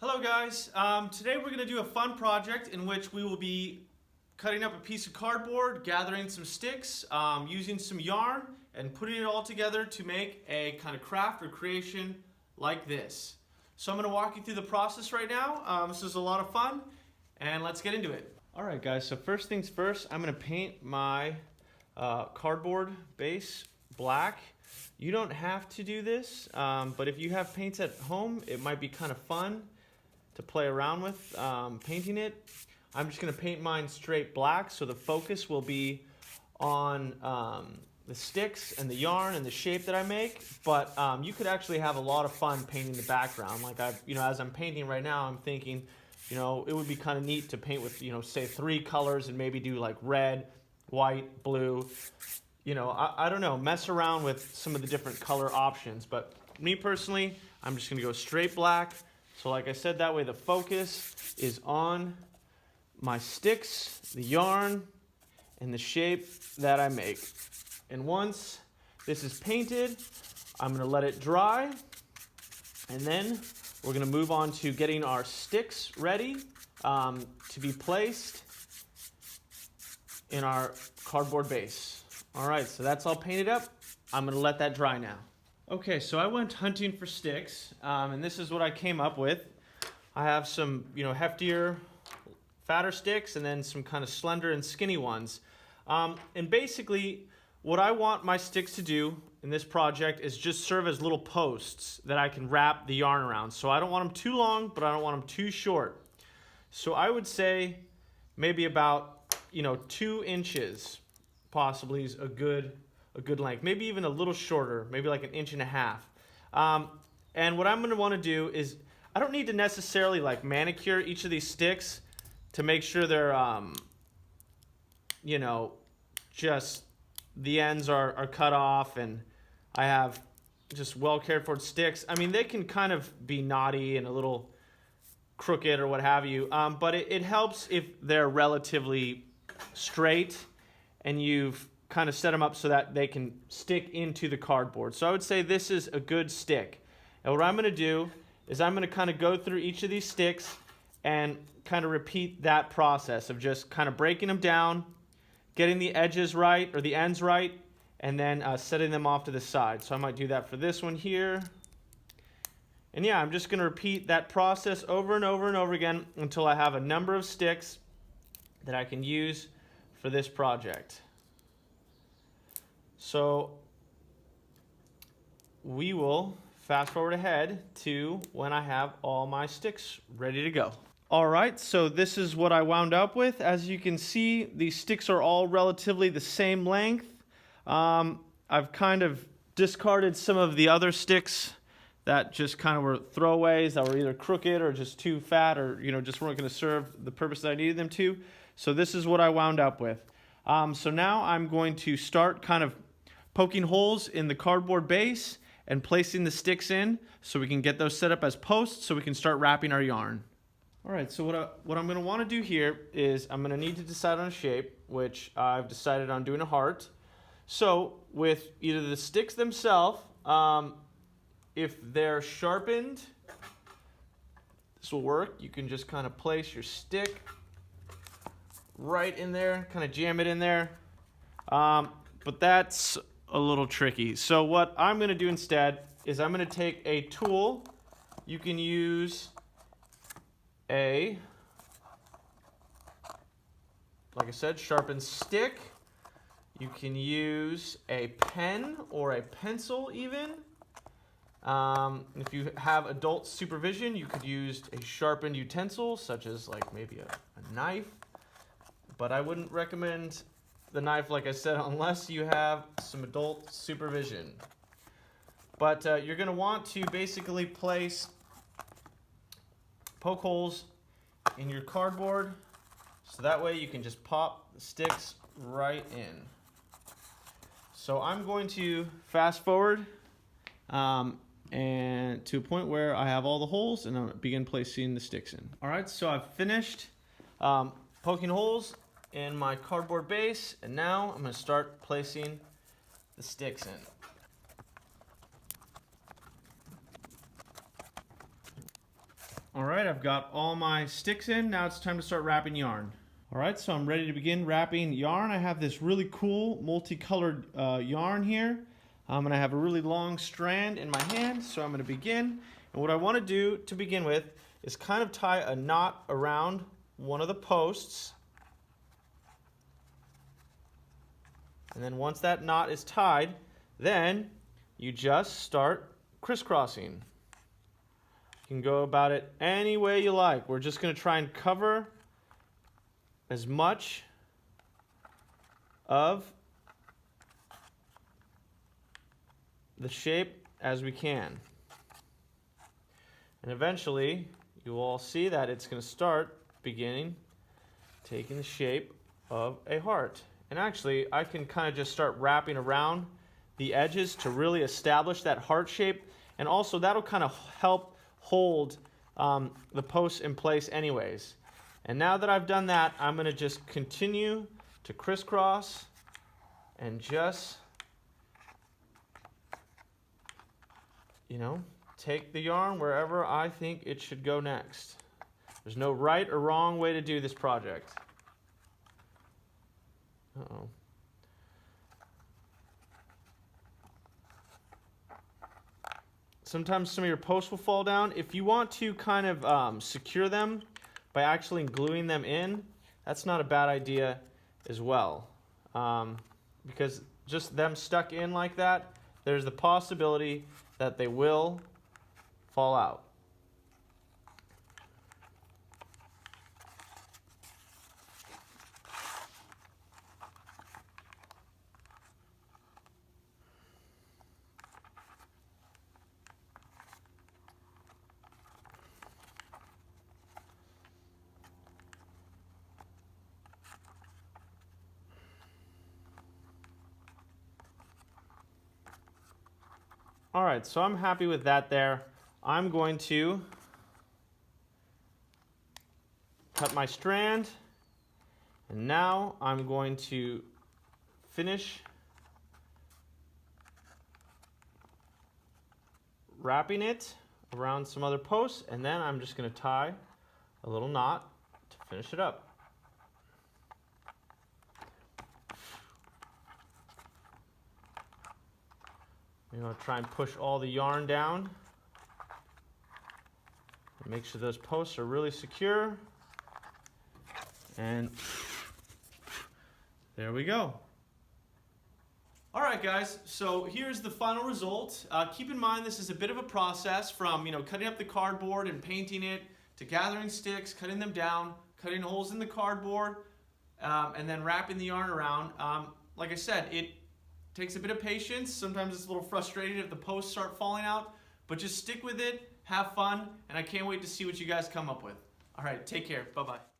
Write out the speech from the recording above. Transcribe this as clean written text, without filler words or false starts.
Hello guys, today we're going to do a fun project in which we will be cutting up a piece of cardboard, gathering some sticks, using some yarn, and putting it all together to make a kind of craft or creation like this. So I'm going to walk you through the process right now. This is a lot of fun, and let's get into it. Alright guys, so first things first, I'm going to paint my cardboard base black. You don't have to do this, but if you have paints at home, it might be kind of fun to play around with painting it. I'm just going to paint mine straight black, so the focus will be on the sticks and the yarn and the shape that I make. But you could actually have a lot of fun painting the background. Like as I'm painting right now, I'm thinking, it would be kind of neat to paint with, say 3 colors and maybe do like red, white, blue. I don't know, mess around with some of the different color options. But me personally, I'm just going to go straight black. So like I said, that way the focus is on my sticks, the yarn, and the shape that I make. And once this is painted, I'm going to let it dry. And then we're going to move on to getting our sticks ready to be placed in our cardboard base. All right, so that's all painted up. I'm going to let that dry now. Okay, so I went hunting for sticks, and this is what I came up with. I have some, heftier, fatter sticks, and then some kind of slender and skinny ones. And basically, what I want my sticks to do in this project is just serve as little posts that I can wrap the yarn around. So I don't want them too long, but I don't want them too short. So I would say maybe about, 2 inches possibly is a good length. Maybe even a little shorter, maybe like 1.5 inches. And what I'm going to want to do is, I don't need to necessarily like manicure each of these sticks to make sure they're, just the ends are cut off and I have just well cared for sticks. I mean, they can kind of be knotty and a little crooked or what have you, but it helps if they're relatively straight and you've kind of set them up so that they can stick into the cardboard. So I would say this is a good stick. And what I'm going to do is I'm going to kind of go through each of these sticks and kind of repeat that process of just kind of breaking them down, getting the edges right or the ends right, and then setting them off to the side. So I might do that for this one here. And yeah, I'm just going to repeat that process over and over and over again until I have a number of sticks that I can use for this project. So we will fast forward ahead to when I have all my sticks ready to go. All right, so this is what I wound up with. As you can see, these sticks are all relatively the same length. I've kind of discarded some of the other sticks that just kind of were throwaways, that were either crooked or just too fat or just weren't going to serve the purpose that I needed them to. So this is what I wound up with. So now I'm going to start kind of poking holes in the cardboard base and placing the sticks in so we can get those set up as posts so we can start wrapping our yarn. All right, so what I'm going to want to do here is I'm going to need to decide on a shape, which I've decided on doing a heart. So with either the sticks themselves, if they're sharpened, this will work. You can just kind of place your stick right in there, kind of jam it in there. But that's a little tricky. So what I'm going to do instead is I'm going to take a tool. You can use like I said, sharpened stick. You can use a pen or a pencil even. If you have adult supervision, you could use a sharpened utensil, such as like maybe a knife. But I wouldn't recommend the knife, like I said, unless you have some adult supervision. But you're going to want to basically poke holes in your cardboard so that way you can just pop the sticks right in. So I'm going to fast forward and to a point where I have all the holes and I'll begin placing the sticks in. All right, so I've finished poking holes in my cardboard base, and now I'm going to start placing the sticks in. All right, I've got all my sticks in. Now it's time to start wrapping yarn. All right, so I'm ready to begin wrapping yarn. I have this really cool multicolored yarn here. And I have a really long strand in my hand, so I'm going to begin. And what I want to do to begin with is kind of tie a knot around one of the posts. And then once that knot is tied, then you just start crisscrossing. You can go about it any way you like. We're just going to try and cover as much of the shape as we can. And eventually, you will all see that it's going to start taking the shape of a heart. And actually, I can kind of just start wrapping around the edges to really establish that heart shape. And also, that'll kind of help hold the posts in place anyways. And now that I've done that, I'm going to just continue to crisscross and just, take the yarn wherever I think it should go next. There's no right or wrong way to do this project. Uh-oh. Sometimes some of your posts will fall down. If you want to kind of secure them by actually gluing them in, that's not a bad idea as well. Because just them stuck in like that, there's the possibility that they will fall out. All right, so I'm happy with that there. I'm going to cut my strand, and now I'm going to finish wrapping it around some other posts, and then I'm just going to tie a little knot to finish it up. You're going to try and push all the yarn down. Make sure those posts are really secure. And there we go. All right, guys, so here's the final result. Keep in mind this is a bit of a process from cutting up the cardboard and painting it, to gathering sticks, cutting them down, cutting holes in the cardboard, and then wrapping the yarn around. Like I said, it takes a bit of patience. Sometimes it's a little frustrating if the posts start falling out, but just stick with it, have fun, and I can't wait to see what you guys come up with. All right, take care. Bye-bye.